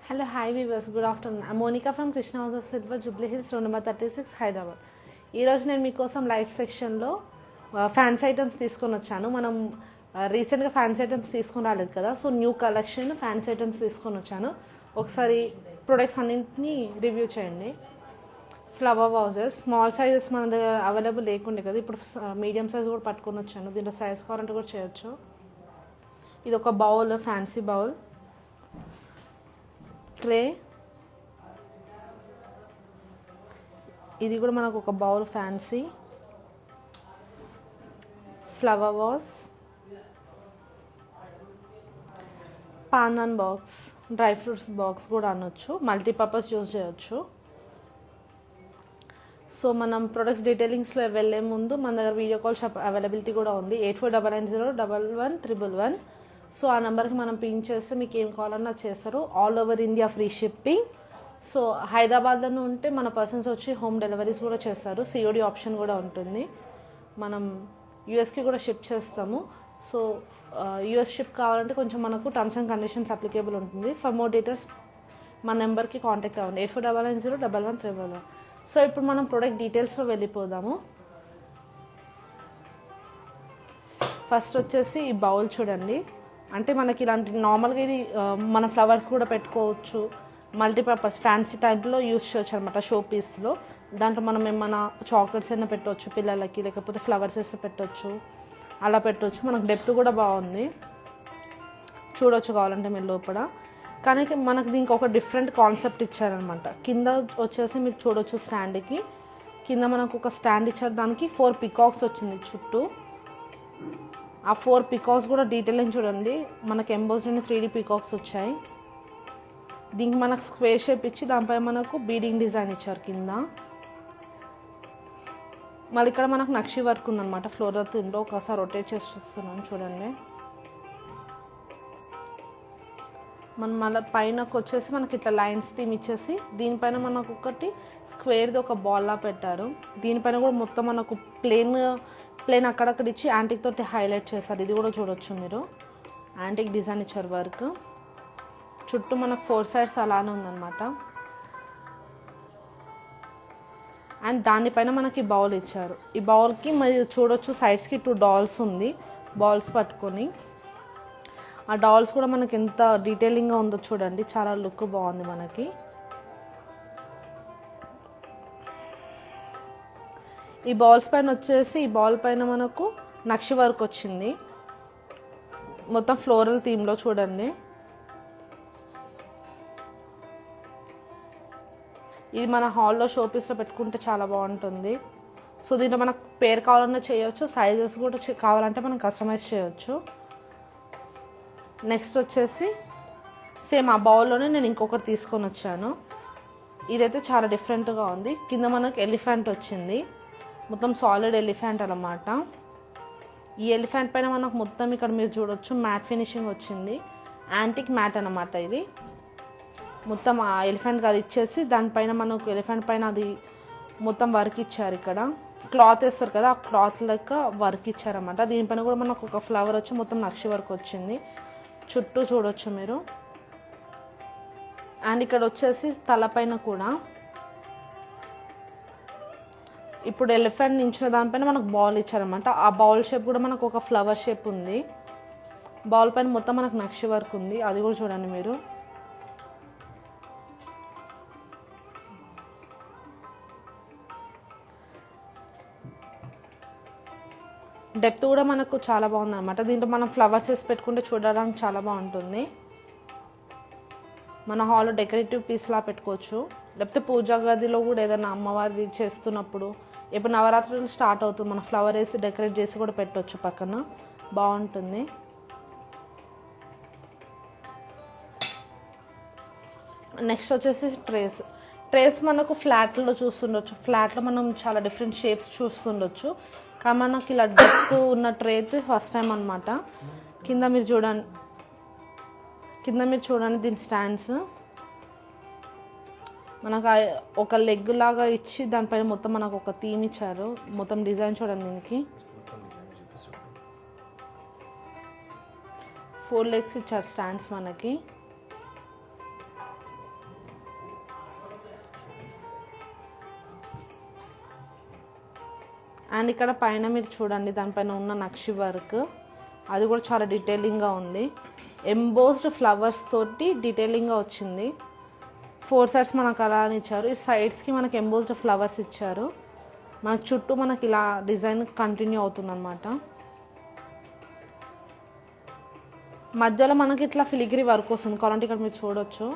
Hello, hi viewers. Good afternoon. I'm Monica from Krishna House of Silver, Jubilee Hills, room number 36, Hyderabad. ఈరోజు నేను మీకోసం live సెక్షన్లో fancy items తీసుకొని వచ్చాను. మనం రీసెంట్గా ఫ్యాన్సీ ఐటమ్స్ తీసుకొని రాలేదు కదా, so new collection fancy items తీసుకొని వచ్చాను. ఒకసారి ప్రొడక్ట్స్ అన్నింటినీ రివ్యూ చేయండి. ఫ్లవర్ వాజెస్ స్మాల్ సైజెస్ మన దగ్గర అవైలబుల్ లేకుండే కదా, ఇప్పుడు మీడియం సైజ్ కూడా పట్టుకొని వచ్చాను. దీంట్లో సైజ్ కావాలంటే కూడా చేయొచ్చు. ఇది ఒక బౌల్, ఫ్యాన్సీ బౌల్, ట్రే, ఇది కూడా మనకు ఒక బౌల్, ఫ్యాన్సీ ఫ్లవర్ వాస్, పాందాన్ బాక్స్, డ్రై ఫ్రూట్స్ బాక్స్ కూడా అనొచ్చు, మల్టీపర్పస్ యూజ్ చేయొచ్చు. సో మనం ప్రొడక్ట్స్ డీటెయిలింగ్స్లో వెళ్ళే ముందు మన దగ్గర వీడియో కాల్ షాప్ అవైలబిలిటీ కూడా ఉంది. 8499011111. సో ఆ నెంబర్కి మనం పిన్ చేస్తే మీకు ఏం కావాలన్నా చేస్తారు. All over India free shipping. So హైదరాబాద్లో ఉంటే మన పర్సన్స్ వచ్చి హోమ్ డెలివరీస్ కూడా చేస్తారు. సిఓడి ఆప్షన్ కూడా ఉంటుంది. మనం యూఎస్కి కూడా షిప్ చేస్తాము. సో యూఎస్ షిప్ కావాలంటే కొంచెం మనకు టర్మ్స్ అండ్ కండిషన్స్ అప్లికేబుల్ ఉంటుంది. ఫర్ మోర్ డీటెయిల్స్ మన నెంబర్కి కాంటాక్ట్ అవ్వండి. 8499011111. సో ఇప్పుడు మనం ప్రొడక్ట్ డీటెయిల్స్లో వెళ్ళిపోదాము. ఫస్ట్ వచ్చేసి ఈ బౌల్ చూడండి. అంటే మనకి ఇలాంటి నార్మల్గా ఇది మన ఫ్లవర్స్ కూడా పెట్టుకోవచ్చు, మల్టీపర్పస్ ఫ్యాన్సీ టైప్లో యూస్ చేయొచ్చు అనమాట. షో పీస్లో దాంట్లో మనం ఏమైనా చాక్లెట్స్ అయినా పెట్టవచ్చు పిల్లలకి, లేకపోతే ఫ్లవర్స్ వేస్తే పెట్టవచ్చు, అలా పెట్టవచ్చు. మనకు డెప్త్ కూడా బాగుంది, చూడవచ్చు కావాలంటే మీరు లోపల. కానీ మనకు దీనికి ఒక డిఫరెంట్ కాన్సెప్ట్ ఇచ్చారనమాట. కింద వచ్చేసి మీరు చూడవచ్చు స్టాండ్కి కింద మనకు ఒక స్టాండ్ ఇచ్చారు. దానికి 4 పికాక్స్ వచ్చింది చుట్టూ. ఆ 4 పికాక్స్ కూడా డీటెయిలింగ్ చూడండి. మనకు ఎంబోస్డ్ 3D పికాక్స్ వచ్చాయి. దీనికి మనకు స్క్వేర్ షేప్ ఇచ్చి దానిపై మనకు బీడింగ్ డిజైన్ ఇచ్చారు కింద. మళ్ళీ ఇక్కడ మనకు నక్షి వర్క్ ఉందన్నమాట. ఫ్లోరల్ థీమ్లో ఒకసారి రొటేట్ చేసి చూస్తున్నాను చూడండి. మనం మళ్ళీ పైనకు వచ్చేసి మనకి ఇట్లా లైన్స్ థీమ్ ఇచ్చేసి దీనిపైన మనకు ఒకటి స్క్వేర్ది ఒక బాల్లా పెట్టారు. దీనిపైన కూడా మొత్తం మనకు ప్లేన్ అక్కడక్కడ ఇచ్చి యాంటిక్ తోటి హైలైట్ చేస్తారు. ఇది కూడా చూడొచ్చు మీరు. యాంటిక్ డిజైన్ ఇచ్చారు వర్క్. చుట్టూ మనకు 4 సైడ్స్ అలానే ఉందన్నమాట. అండ్ దానిపైన మనకి బౌల్ ఇచ్చారు. ఈ బౌల్కి మరి చూడొచ్చు సైడ్స్కి 2 డాల్స్ ఉంది. బాల్స్ పట్టుకొని ఆ డాల్స్ కూడా మనకి ఎంత డీటెయిలింగ్గా ఉందో చూడండి. చాలా లుక్ బాగుంది మనకి. ఈ బాల్స్ పైన వచ్చేసి ఈ బాల్ పైన మనకు నక్షి వర్క్ వచ్చింది మొత్తం ఫ్లోరల్ థీమ్లో చూడండి. ఇది మన హాల్లో షోపీస్లో పెట్టుకుంటే చాలా బాగుంటుంది. సో దీంట్లో మనకు పేరు కావాలన్నా చేయొచ్చు, సైజెస్ కూడా కావాలంటే మనం కస్టమైజ్ చేయొచ్చు. నెక్స్ట్ వచ్చేసి సేమ్ ఆ బౌల్లోనే నేను ఇంకొకటి తీసుకొని వచ్చాను. ఇదైతే చాలా డిఫరెంట్గా ఉంది. కింద మనకు ఎలిఫెంట్ వచ్చింది, మొత్తం సాలిడ్ ఎలిఫెంట్ అన్నమాట. ఈ ఎలిఫెంట్ పైన మనకు మొత్తం ఇక్కడ మీరు చూడొచ్చు మ్యాట్ ఫినిషింగ్ వచ్చింది. యాంటిక్ మ్యాట్ అన్నమాట. ఇది మొత్తం ఆ ఎలిఫెంట్కి అది ఇచ్చేసి దానిపైన మనకు ఎలిఫెంట్ పైన అది మొత్తం వర్క్ ఇచ్చారు. ఇక్కడ క్లాత్ వేస్తారు కదా, ఆ క్లాత్ లెక్క వర్క్ ఇచ్చారన్నమాట. దీనిపైన కూడా మనకు ఒక ఫ్లవర్ వచ్చి మొత్తం నక్షి వర్క్ వచ్చింది. చుట్టూ చూడొచ్చు మీరు. అండ్ ఇక్కడ వచ్చేసి తలపైన కూడా ఇప్పుడు ఎలిఫెంట్ నించిన దానిపైన మనకు బాల్ ఇచ్చారనమాట. ఆ బౌల్ షేప్ కూడా మనకు ఒక ఫ్లవర్ షేప్ ఉంది. బౌల్ పైన మొత్తం మనకు నక్షి వర్క్ ఉంది. అది కూడా చూడండి మీరు. డెప్త్ కూడా మనకు చాలా బాగుంది అనమాట. దీంట్లో మనం ఫ్లవర్స్ వేసి పెట్టుకుంటే చూడడానికి చాలా బాగుంటుంది. మన హాల్లో డెకరేటివ్ పీస్లా పెట్టుకోవచ్చు, లేకపోతే పూజా గదిలో కూడా ఏదైనా అమ్మవారిది చేస్తున్నప్పుడు, ఇప్పుడు నవరాత్రులు స్టార్ట్ అవుతుంది, మన ఫ్లవర్ వేసి డెకరేట్ చేసి కూడా పెట్టవచ్చు పక్కన, బాగుంటుంది. నెక్స్ట్ వచ్చేసి ట్రేస్ మనకు ఫ్లాట్లో చూస్తుండొచ్చు. ఫ్లాట్లో మనం చాలా డిఫరెంట్ షేప్స్ చూస్తుండొచ్చు. కానీ మనకి ఇలా డెప్త్ ఉన్న ట్రే అయితే ఫస్ట్ టైం అనమాట. కింద మీరు చూడండి దీని స్టాండ్స్ మనకు ఒక లెగ్ లాగా ఇచ్చి దానిపైన మొత్తం మనకు ఒక థీమ్ ఇచ్చారు. మొత్తం డిజైన్ చూడండి. దీనికి 4 లెగ్స్ ఇచ్చారు స్టాండ్స్ మనకి. అండ్ ఇక్కడ పైన మీరు చూడండి, దానిపైన ఉన్న నక్షి వర్క్ అది కూడా చాలా డీటెయిలింగ్గా ఉంది. ఎంబోస్డ్ ఫ్లవర్స్ తోటి డీటెయిలింగ్గా వచ్చింది. 4 సైడ్స్ మనకు అలా అని ఇచ్చారు. ఈ సైడ్స్కి మనకి ఎంబోస్డ్ ఫ్లవర్స్ ఇచ్చారు. మనకు చుట్టూ మనకి ఇలా డిజైన్ కంటిన్యూ అవుతుందన్నమాట. మధ్యలో మనకి ఇట్లా ఫిలిగ్రీ వర్క్ వస్తుంది. కావాలంటే ఇక్కడ మీరు చూడొచ్చు.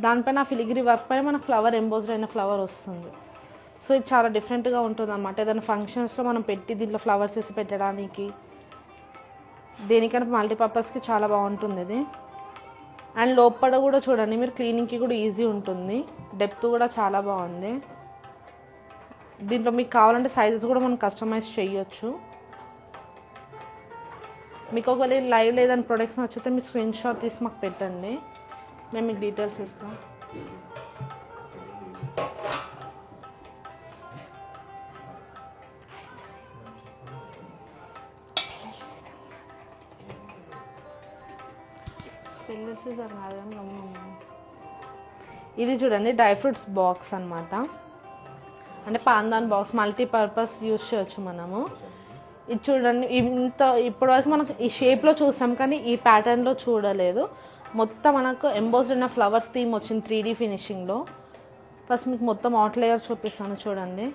దానిపైన ఆ ఫిలిగ్రీ వర్క్ పైన మనకు ఫ్లవర్ ఎంబోస్డ్ అయిన ఫ్లవర్ వస్తుంది. సో ఇది చాలా డిఫరెంట్గా ఉంటుంది అన్నమాట. ఏదైనా ఫంక్షన్స్లో మనం పెట్టి దీంట్లో ఫ్లవర్స్ వేసి పెట్టడానికి దేనికైనా మల్టీపర్పస్కి చాలా బాగుంటుంది ఇది. అండ్ లోపల కూడా చూడండి మీరు, క్లీనింగ్కి కూడా ఈజీ ఉంటుంది. డెప్త్ కూడా చాలా బాగుంది. దీంట్లో మీకు కావాలంటే సైజెస్ కూడా మనం కస్టమైజ్ చేయొచ్చు. మీకు ఒకవేళ లైవ్ లేదని ప్రొడక్ట్స్ నచ్చితే మీరు స్క్రీన్ షాట్ తీసి మాకు పెట్టండి, మేము మీకు డీటెయిల్స్ ఇస్తాం. ఇది చూడండి డ్రై ఫ్రూట్స్ బాక్స్ అనమాట. అంటే పాందాన్ బాక్స్ మల్టీపర్పస్ యూజ్ చేయొచ్చు మనము. ఇది చూడండి, ఇంత ఇప్పటివరకు మనకు ఈ షేప్లో చూసాం కానీ ఈ ప్యాటర్న్లో చూడలేదు. మొత్తం మనకు ఎంబోస్డ్ ఉన్న ఫ్లవర్స్ థీమ్ వచ్చింది 3D ఫినిషింగ్లో. ఫస్ట్ మీకు మొత్తం అవుట్ లేయర్ చూపిస్తాను చూడండి.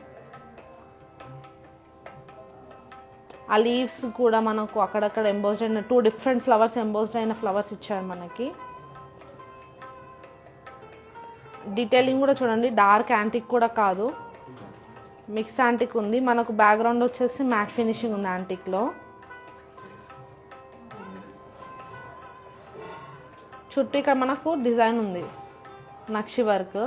ఆ లీవ్స్ కూడా మనకు అక్కడక్కడ ఎంబోస్డ్ అయిన 2 డిఫరెంట్ ఫ్లవర్స్ ఎంబోస్డ్ అయిన ఫ్లవర్స్ ఇచ్చారు మనకి. డీటెయిలింగ్ కూడా చూడండి, డార్క్ యాంటిక్ కూడా కాదు, మిక్స్ యాంటిక్ ఉంది. మనకు బ్యాక్గ్రౌండ్ వచ్చేసి మ్యాట్ ఫినిషింగ్ ఉంది యాంటిక్లో. చుట్టూ ఇక్కడ మనకు డిజైన్ ఉంది నక్షి వర్క్.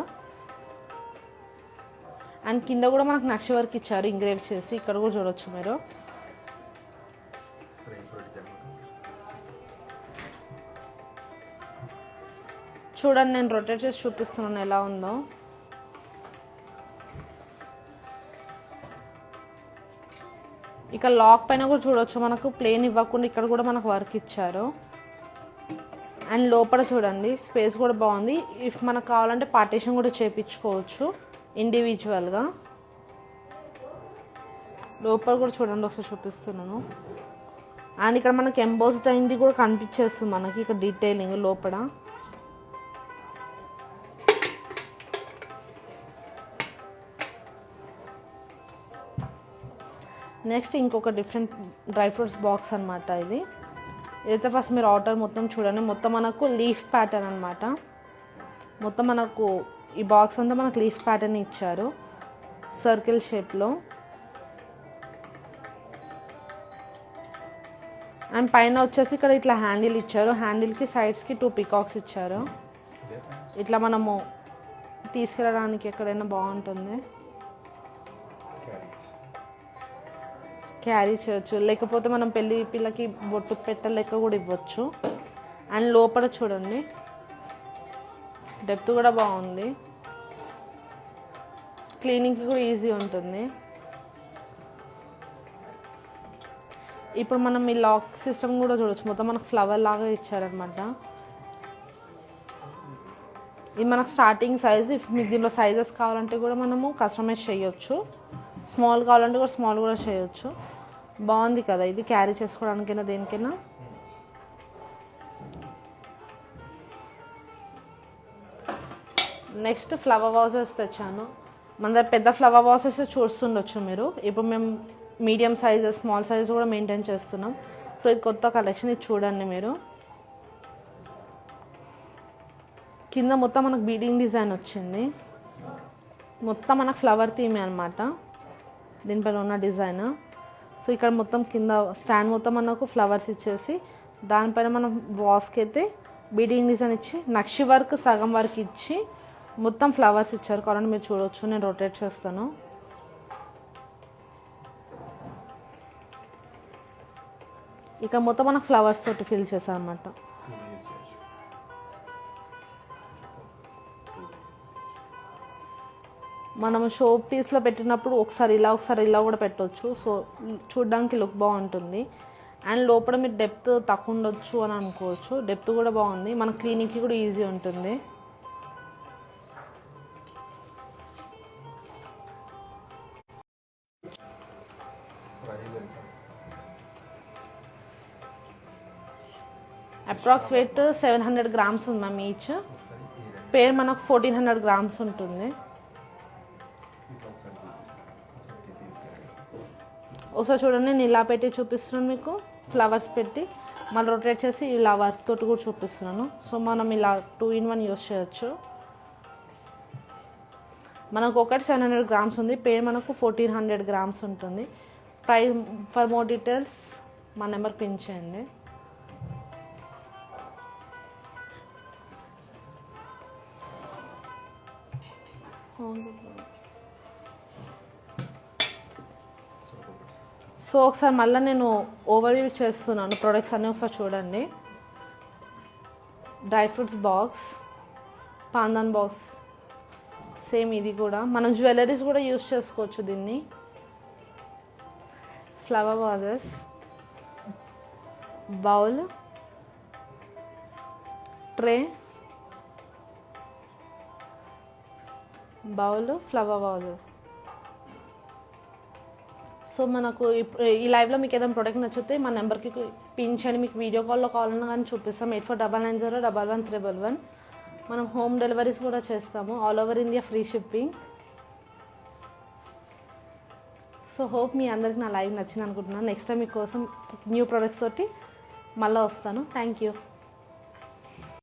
అండ్ కింద కూడా మనకు నక్షి వర్క్ ఇచ్చారు ఇంగ్రేవ్ చేసి. ఇక్కడ కూడా చూడొచ్చు మీరు. చూడండి నేను రొటేట్ చేసి చూపిస్తున్నాను ఎలా ఉందో. ఇక లాక్ పైన కూడా చూడొచ్చు, మనకు ప్లేన్ ఇవ్వకుండా ఇక్కడ కూడా మనకు వర్క్ ఇచ్చారు. అండ్ లోపల చూడండి స్పేస్ కూడా బాగుంది. ఇఫ్ మనకు కావాలంటే పార్టీషన్ కూడా చేయించుకోవచ్చు ఇండివిజువల్గా. లోపల కూడా చూడండి, ఒకసారి చూపిస్తున్నాను. అండ్ ఇక్కడ మనకి ఎంబోస్డ్ అయింది కూడా కనిపించేస్తుంది మనకి ఇక్కడ డీటెయిలింగ్ లోపల. నెక్స్ట్ ఇంకొక డిఫరెంట్ డ్రై ఫ్రూట్స్ బాక్స్ అనమాట ఇది. ఇదైతే ఫస్ట్ మీరు ఆర్డర్ మొత్తం చూడండి. మొత్తం మనకు లీఫ్ ప్యాటర్న్ అనమాట. మొత్తం మనకు ఈ బాక్స్ అంతా మనకు లీఫ్ ప్యాటర్న్ ఇచ్చారు సర్కిల్ షేప్లో. అండ్ పైన వచ్చేసి ఇక్కడ ఇట్లా హ్యాండిల్ ఇచ్చారు. హ్యాండిల్కి సైడ్స్కి 2 పికాక్స్ ఇచ్చారు. ఇట్లా మనము తీసుకెళ్ళడానికి ఎక్కడైనా బాగుంటుంది, క్యారీ చేయొచ్చు. లేకపోతే మనం పెళ్ళి పిల్లకి బొట్టు పెట్టలేక కూడా ఇవ్వచ్చు. అండ్ లోపల చూడండి డెప్త్ కూడా బాగుంది. క్లీనింగ్కి కూడా ఈజీ ఉంటుంది. ఇప్పుడు మనం ఈ లాక్ సిస్టమ్ కూడా చూడొచ్చు. మొత్తం మనకు ఫ్లవర్ లాగా ఇచ్చారనమాట. ఇది మనకు స్టార్టింగ్ సైజ్. ఇఫ్ మీకు దీనిలో సైజెస్ కావాలంటే కూడా మనము కస్టమైజ్ చేయొచ్చు. స్మాల్ కావాలంటే కూడా స్మాల్ కూడా చేయొచ్చు. బాగుంది కదా ఇది, క్యారీ చేసుకోవడానికైనా దేనికైనా. నెక్స్ట్ ఫ్లవర్ వాజెస్ తెచ్చాను. మన దగ్గర పెద్ద ఫ్లవర్ వాజెస్ చూస్తుండొచ్చు మీరు. ఇప్పుడు మేము మీడియం సైజెస్ స్మాల్ సైజ్ కూడా మెయింటైన్ చేస్తున్నాం. సో ఇది కొత్త కలెక్షన్, ఇది చూడండి మీరు. కింద మొత్తం మనకు బీడింగ్ డిజైన్ వచ్చింది. మొత్తం మనకు ఫ్లవర్ థీమే అనమాట దీనిపైన ఉన్న డిజైన్. సో ఇక్కడ మొత్తం కింద స్టాండ్ మొత్తం మనకు ఫ్లవర్స్ ఇచ్చేసి దానిపైన మనం వాస్కి అయితే బీడింగ్ డిజైన్ ఇచ్చి నక్షి వర్క్ సగం వర్క్ ఇచ్చి మొత్తం ఫ్లవర్స్ ఇచ్చారు. కావాలంటే మీరు చూడవచ్చు, నేను రొటేట్ చేస్తాను. ఇక్కడ మొత్తం మనకు ఫ్లవర్స్ తోటి ఫిల్ చేశారు అనమాట. మనం షో పీస్లో పెట్టినప్పుడు ఒకసారి ఇలా కూడా పెట్టవచ్చు. సో చూడడానికి లుక్ బాగుంటుంది. అండ్ లోపల మీరు డెప్త్ తక్కువ ఉండొచ్చు అని అనుకోవచ్చు. డెప్త్ కూడా బాగుంది, మన క్లీనింగ్కి కూడా ఈజీ ఉంటుంది. అప్రాక్స్ వెయిట్ 700 గ్రామ్స్ ఉంది మ్యామ్ ఈచ్. పేర్ మనకు 1400 గ్రామ్స్ ఉంటుంది. ఒకసారి చూడండి, నేను ఇలా పెట్టి చూపిస్తున్నాను మీకు, ఫ్లవర్స్ పెట్టి మళ్ళీ రొటేట్ చేసి ఇలా వర్క్ తోటి కూడా చూపిస్తున్నాను. సో మనం ఇలా 2 in 1 యూస్ చేయొచ్చు. మనకు ఒకటి 700 గ్రామ్స్ ఉంది, పేర్ మనకు 1400 గ్రామ్స్ ఉంటుంది. ప్రైస్ ఫర్ మోర్ డీటెయిల్స్ మా నెంబర్ పిన్ చేయండి. సో ఒకసారి మళ్ళీ నేను ఓవర్వ్యూ చేస్తున్నాను ప్రొడక్ట్స్ అన్నీ, ఒకసారి చూడండి. డ్రై ఫ్రూట్స్ బాక్స్, పాందాన్ బాక్స్, సేమ్ ఇది కూడా మనం జ్యువెలరీస్ కూడా యూస్ చేసుకోవచ్చు దీన్ని. Flower vases, bowl, tray, bowl, flower vases. So మనకు ఈ లైవ్లో మీకు ఏదైనా ప్రోడక్ట్ నచ్చితే మా నెంబర్కి పిన్ చేయండి. మీకు వీడియో కాల్లో కావాలన్నా కానీ చూపిస్తాం. 84990111. మనం హోమ్ డెలివరీస్ కూడా చేస్తాము, all over India free shipping. So hope మీ అందరికి నా లైవ్ నచ్చింది అనుకుంటున్నాను. నెక్స్ట్ టైం మీకోసం న్యూ ప్రోడక్ట్స్ తోటి మళ్ళీ వస్తాను. Thank you.